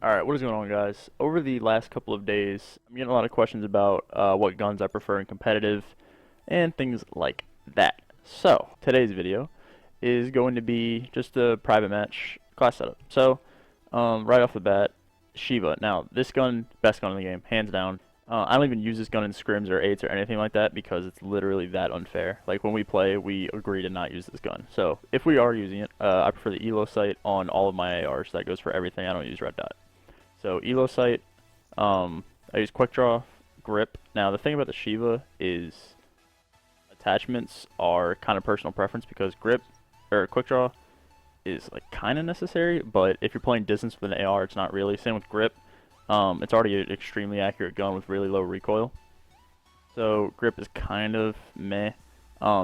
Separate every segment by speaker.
Speaker 1: Alright, what is going on, guys? Over the last couple of days, I'm getting a lot of questions about what guns I prefer in competitive and things like that. So, today's video is going to be just a private match class setup. So, right off the bat, Shiva. Now, this gun, best gun in the game, hands down. I don't even use this gun in scrims or 8s or anything like that because it's literally that unfair. Like, when we play, we agree to not use this gun. So, if we are using it, I prefer the Elo sight on all of my ARs. That goes for everything. I don't use red dot. So Elo sight, I use quick draw, grip. Now the thing about the Shiva is attachments are kind of personal preference because grip or quick draw is like kind of necessary, but if you're playing distance with an AR, it's not really. Same with grip. It's already an extremely accurate gun with really low recoil. So grip is kind of meh.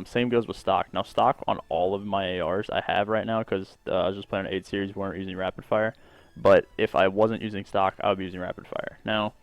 Speaker 1: Same goes with stock. Now stock on all of my ARs I have right now because I was just playing an 8 series, we weren't using rapid fire. But if I wasn't using stock, I would be using rapid fire. Now,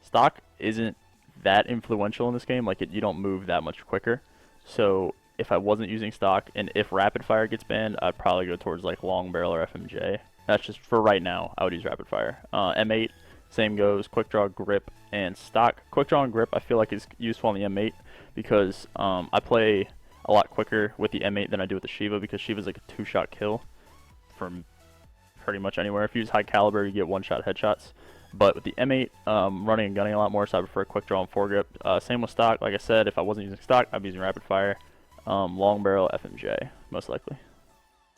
Speaker 1: stock isn't that influential in this game. Like, you don't move that much quicker. So, if I wasn't using stock, and if rapid fire gets banned, I'd probably go towards, like, long barrel or FMJ. That's just for right now. I would use rapid fire. M8, same goes. Quick draw, grip, and stock. Quick draw and grip, I feel like is useful on the M8 because I play a lot quicker with the M8 than I do with the Shiva because Shiva's like a 2-shot kill from pretty much anywhere. If you use high caliber, you get one-shot headshots. But with the M8, running and gunning a lot more, so I prefer quick draw and foregrip. Same with stock. Like I said, if I wasn't using stock, I'd be using rapid fire. Long barrel, FMJ, most likely.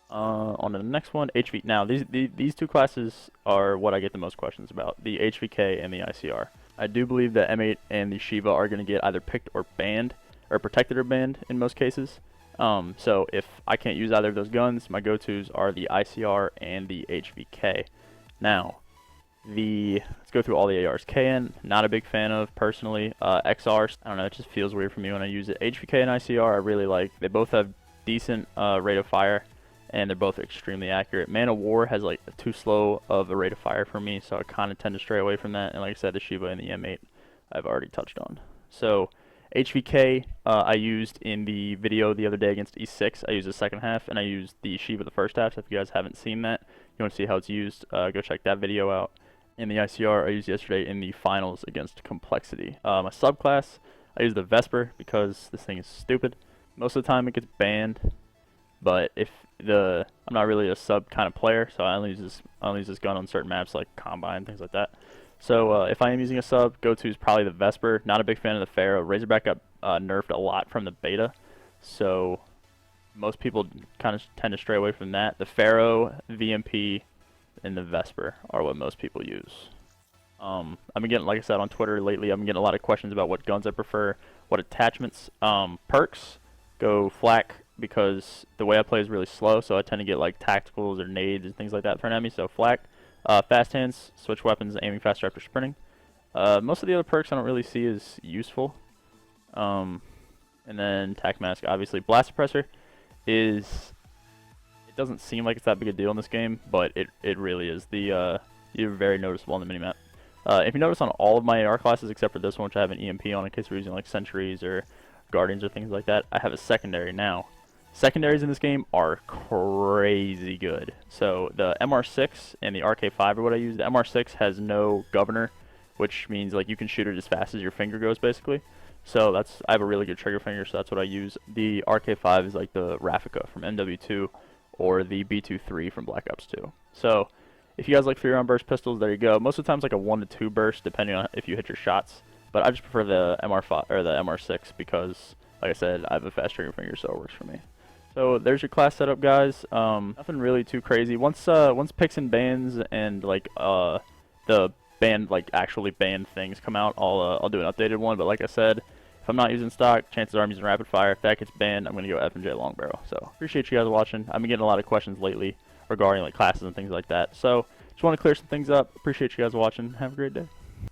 Speaker 1: On to the next one, HV. Now, these two classes are what I get the most questions about, the HVK and the ICR. I do believe that M8 and the Shiva are going to get either picked or banned, or protected or banned in most cases. So if I can't use either of those guns, my go-tos are the ICR and the HVK. Now, let's go through all the ARs. KN, not a big fan of personally. XR, I don't know, it just feels weird for me when I use it. HVK and ICR I really like. They both have decent rate of fire, and they're both extremely accurate. Man of War has like too slow of a rate of fire for me, so I kind of tend to stray away from that. And like I said, the Shiva and the M8 I've already touched on. So HVK I used in the video the other day against E6. I used the second half, and I used the Shiva the first half. So if you guys haven't seen that, you want to see how it's used, go check that video out. And the ICR I used yesterday in the finals against Complexity. My subclass, I used the Vesper because this thing is stupid. Most of the time it gets banned, but I'm not really a sub kind of player, so I only use this gun on certain maps like Combine, things like that. So if I am using a sub, go-to is probably the Vesper. Not a big fan of the Pharaoh. Razorback got nerfed a lot from the beta, so most people kind of tend to stray away from that. The Pharaoh, VMP, and the Vesper are what most people use. I've been getting, like I said, on Twitter lately, I've been getting a lot of questions about what guns I prefer, what attachments. Perks, go flak because the way I play is really slow, so I tend to get like tacticals or nades and things like that thrown at me, so flak. Fast hands, switch weapons, aiming faster after sprinting. Most of the other perks I don't really see as useful. And then tac mask, obviously. Blast suppressor it doesn't seem like it's that big a deal in this game, but it really is. You're very noticeable on the minimap. If you notice on all of my AR classes except for this one, which I have an EMP on in case we're using like sentries or guardians or things like that, I have a secondary now. Secondaries in this game are crazy good. So the MR6 and the RK5 are what I use. The MR6 has no governor, which means like you can shoot it as fast as your finger goes basically. So I have a really good trigger finger, so that's what I use. The RK5 is like the Raffica from MW2 or the B23 from Black Ops 2. So if you guys like Furon burst pistols, there you go. Most of the time it's like a 1 to 2 burst depending on if you hit your shots. But I just prefer the MR5 or the MR6 because, like I said, I have a fast trigger finger, so it works for me. So there's your class setup, guys. Nothing really too crazy. Once picks and bans and like the banned actually banned things come out, I'll do an updated one. But like I said, if I'm not using stock, chances are I'm using rapid fire. If that gets banned, I'm gonna go FMJ long barrel. So appreciate you guys watching. I've been getting a lot of questions lately regarding like classes and things like that. So just want to clear some things up. Appreciate you guys watching. Have a great day.